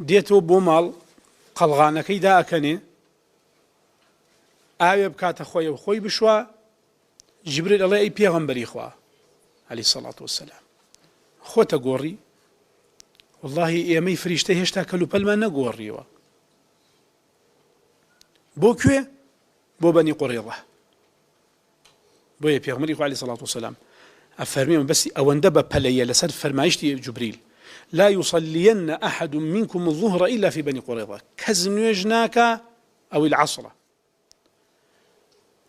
دێتەوە بۆ ماڵ، قەڵغانەکەی دائەکەنێ، ئاوێ بکاتە خۆی و خۆی بشوە. جیبریل ئەڵێ ئەی پێغەمبەری خوا عەلەیهی سەڵات وەسەلام، خۆتە گۆڕی؟ وەڵڵاهی ئێمەی فریشتە هێشتا کەلوپەلمان نەگۆڕیەوە. بۆ کوێ؟ بۆ بەنی قوڕیظە. بۆیە پێغەمبەری خوا عەلەیهی سەڵات وەسەلام ئەفەرمێ بەسی ئەوەندە بە پەلەیە لەسەر فەرمایشتی جوبریل: لا يصلين أحد منكم الظهر إلا في بني قريظة. كز نوێژ ناکە ئەو العصرە،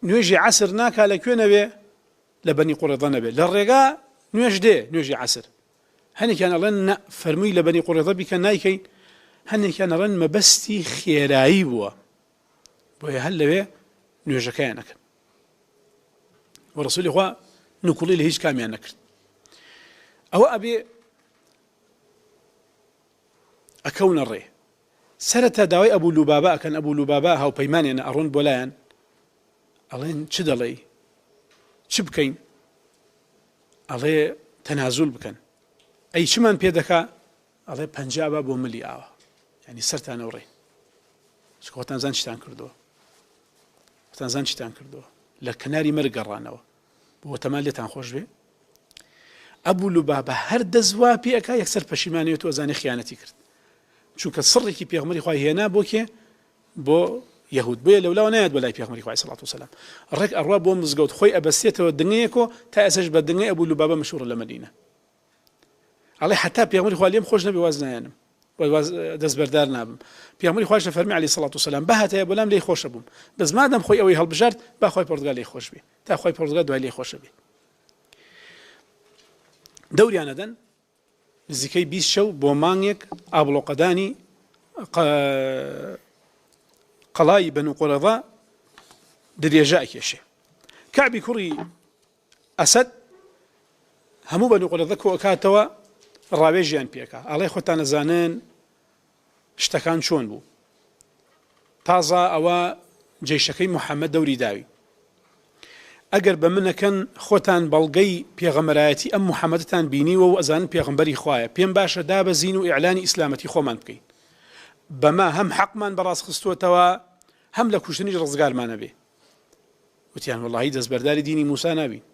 نوێژی عسر ناکە لە کوێ نەبێ؟ لە بەنی قوڕیظە نەبێ. لە ڕێگا نوێژ دێ، نوێژی عسر. هەنێکیان ئەڵێن نە، فەرمووی لە بەنی قوڕیظە بیکە نایکەین. هەنێکیان ئەڵێن مەبەستی خێرایی بووە، بۆیە هەر لەوێ نوێژەکەیان نەکرد و ڕەسوولی خوا نوکوڵی لە هیچ کامیان نەکرد. ئەوە ئەبێ ئەکەونە ڕێ. سەرەتا داوای ئەبوو لوبابە ئەکەن. ئەبوو لوبابە هاوپەیمانێنە، ئەڕۆن بۆ لایەن، ئەڵێن چ دەڵێی؟ چ بکەین؟ ئەڵێ تەنازول بکەن. ئەی چمان پێ دەکا؟ ئەڵێ 50 بە بۆ ملی ئاوە، یعنی سەرتانە ڕێ. خۆتان زان چتان کردووە، خۆتان زان چتان کردووە، لە کەناری مەرگ گەڕانەوە، بۆ تەمان لێتان خۆش بێ. ئەبوو لوبابە هەر دەزوا پێ ئەکا یەکسەر پەشیمانێت و ئەزانێ خیانەتی کرد، چونکە سڕێکی پێغەمبەری خوا هێنا بۆ کێ؟ بۆ یەهود. بۆیە لەولاوە نایەت بە لای پێغەمبەری خوا عەلەیهی سەڵات وسەلام. ڕێک ئەڕوا بۆ مزگەوت، خۆی ئەبەستێتەوە دنگەیەکۆ تا ئەسەش بە دنگەی ئەبوو لوبابە مەشهوورە لە مەدینە. ئەڵێ حتا پێغەمبەری خوا لێم خۆش نەبێ، واز نایەنم، دەست بەردار نابم. پێغەمبەری خوایش فەرمی عەلەیهی سەڵات وسەلام بەهاتەیە بەلام لێی خۆشە بووم، بەس مادەم خۆی ئەوەی هەڵبژارد با خۆی پۆرتگال لێی خۆش بێ، تا خۆی پۆرتگال دوای لێی خۆشە بێ. دەوریانەدەن نزیکەی 20 شەو بۆ مانگێک ئابڵۆقەدانی قەڵای بەنو قوڕیظە درێژە ئەکێشێ. کەعبی کوڕی ئەسەد هەموو بەنو قوڕیظە کۆ ئەکاتەوە، ڕاوێژیان پێکا، ئەڵێ خۆتان نەزانن شتەکان چۆن بوو. تازە ئەوە جێشەکەی موحەممەد دەوری داوی، ئەگەر بە منەکەن خۆتان بەڵگەی پێغەمبەرایەتی ئەم موحەممەدتان بینیوە و ئەزانن پێغەمبەری خوایە، پێم باشە دابەزین و ئیعلانی ئیسلامەتی خۆمان بکەین، بەما هەم حەقمان بەڕاست خستووەتەوە، هەم لە کوشتنیش ڕزگارمانە بێ. وتیان وەڵڵاهی دەستبەرداری دینی موسا نابین.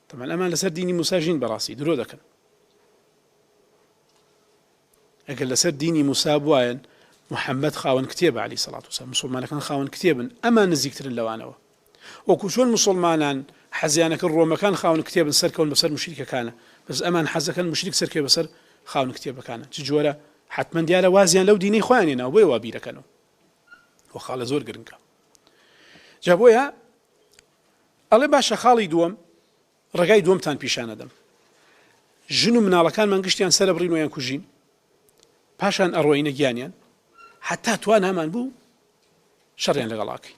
تەمان ئەمان لەسەر دینی موسا ژین بەڕاستی درۆ دەکەن. ئەگەر لەسەر دینی موسا بوایەن محەممەد خاوەن کتێبە عەلەیهی سەڵات وسەلام، مسڵمانەکان خاوەن کتێبن، ئەمان نزیکترن لەوانەوە. وەکو چۆن مسڵمانان حەزیانەکەن ڕۆمەکان خاوەن کتێبن سەرکەون بەسەر مشریکەکانە، بەس ئەمان حەزەکەن مشریک سەرکەوێ بەسەر خاوەن کتێبەکانە. چ جۆرە؟ حتمەن دیارە وازیان لەو دینەی خۆیان هێناوە، بۆیە وا بیرەکەنەوە. وە خاڵە زۆر گرنگە. جا بۆیە ئەڵێ باشە خاڵی دووەم، ڕێگای دووەمتان پیشانەدەم. ژن و مناڵەکانمان گشتیان سەرە بڕین ویان کوژین، پاشان ئەڕۆینە گیانیان، حتا توان هەمان بوو شەڕیان لەگەڵاکەی.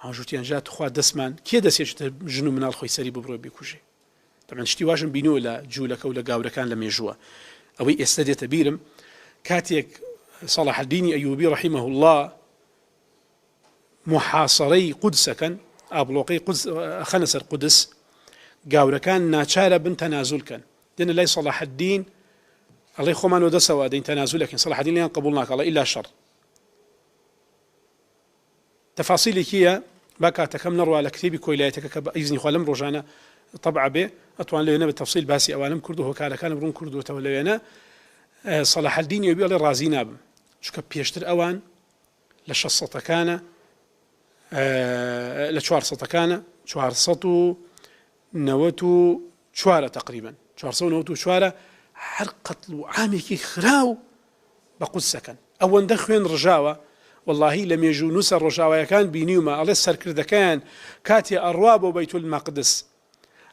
هاوژوتیان جات خوا دەستمان کێ دەسێتە ژن و مناڵ خۆی سەری ببڕۆ بکوژێ. تەمان شتی واشم بینەوە لە جوولەکە و لە گاورەکان لە مێژووە. ئەوەی ئێستا دێتە بیرم، کاتێک صلاح الدینی ئەیوبی ڕەحیمەه الله محاصەرەی قودسەکەن، ئابڵۆقەی قودس خەنە سەر قودس، گاورەکان ناچارە بن تەنازولکەن، دێنە لای صلاح الدین، ئەڵێ خۆمانەوە دەسەوە دەین تەنازولەکەن. صلاح الدین لیان قبوڵ ناکە، ئەڵێ ئیلا شەڕ. تەفاسیلێکیە با کاتەکەم نەڕوا لە کتێبی کۆیلایەتەکە کە بە ئیزنی خوا لەم ڕۆژانە طبعا بێ ئەتوان لەوێنە بە تەفسیل باسی ئەوانم کرد و هۆکارەکانم ڕوون کردوتەوە لەوێنە. صلاح الدین ئەیوبی ئەڵێ ڕازی نابم، چونکە پێشتر ئەوان لە 600ەکانە، لە 400ەکانە، 494 تقریبا 494 هەر قەتڵ و عامێکی خراو بە قودسەکەن. ئەوەندە خوێن ڕژاوە، واللهی لە مێژوو نووسە ڕۆژاوایەکان بینیومە، ئەڵێ سەرکردەکەیان کاتێ ئەڕوا بۆ بەیت المەقدس،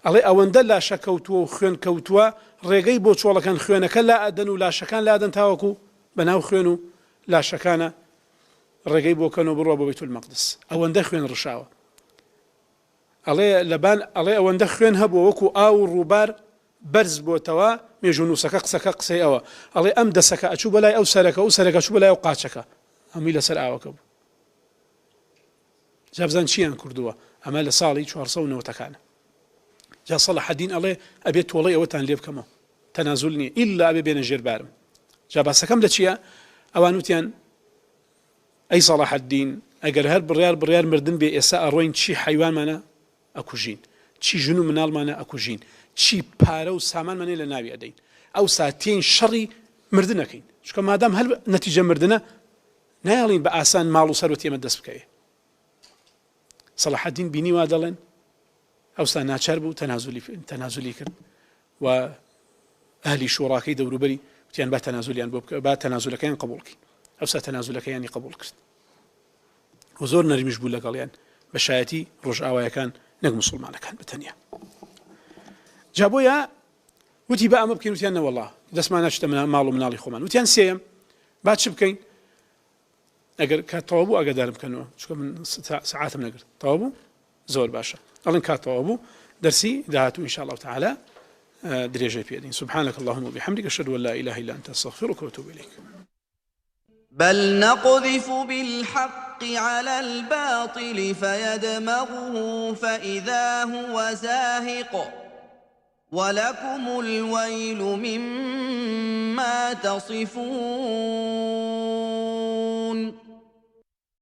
ئەڵێ ئەوەندە لاشە کەوتووە و خوێن کەوتووە، ڕێگەی بۆ چۆڵەکان خوێنەکە لا ئەدەن و لاشەکان لا ئەدەن، تاوەکو بەناو خوێن و لاشەکانە ڕێگەی بۆکەنەوە بڕۆ بۆ بەیت المەقدس ئەوەندە خوێن ڕشاوە ئەڵێ لەبان ئەڵێ ئەوەندە خوێن هەبوو وەکو ئاو و ڕووبار بەرز بۆتەوە مێژ و نووسەکە قسەکە قسەی ئەوە ئەڵێ ئەم دەسەکە ئەچوو بەلای ئەو سەرەکە و سەرەکە چوو بەلای ئەو قاچەکە هەمووی لەسەر ئاوەکە بوو جابزان چیان کردووە ئەمە لە ساڵی 490ەکانە جا سەڵاح الدین ئەڵێ ئەبێت تۆڵەی ئەوەتان لێ بکەمەوە تەنازول نییە ئیلا ئەبێ بێنە ژێربارم جا باسەکەم لە چییە ئەوان وتیان ئەی سەڵاح الدین ئەگەر هەر بڕیار مردن بێ ئێستا ئەڕۆین چی حیوانمانە ئەکوژین چی ژن و مناڵمانە ئەکوژین چی پارە و سامانمانێ لە ناوی ئەدەین ئەو ساتین شەڕی مردنەکەین چکە مادام هەر نەتیجە مردنە نایڵین بە ئاسان ماڵ و سەرەوەت ئێمە دەست بکەوێ سەڵاح الدین بینی وا دەڵێن ئەوستا ناچار بوو تەنازولی کرد و ئەهلی شوڕاکەی دەوروبەری وتیان با تەنازولیان بۆ بکە با تەنازولەکەیان قبوڵکەین ئەوستا تەنازولەکەیانی قبوڵ کرد و زۆر نەرمیش بوو لەگەڵیان بە شایەتی ڕۆژئاوایەکان نەک موسڵمانەکان بتەنیا جا بۆیە وتی بە ئەمە بکەین وتیان نەوەڵڵا دەستمان ناچتە ماڵ و مناڵی خۆمان وتیان سێیەم با چ بکەین ئەگەر کات تەواو بوو ئاگادارم بکەنەوە چکە من سەعاتم نەگرت تەواو بوو زۆر باشە ئەڵێن کات تەواو بوو دەرسی داهاتوو ئینشاء الله تعالى درێژەی پێدەین سبحانك اللهم وبحمدك أشهد أن لا إله إلا أنت أستغفرك وأتوب إليك بل نقذف بالحق على الباطل فيدمغه فإذا هو زاهق ولكم الويل مما تصفون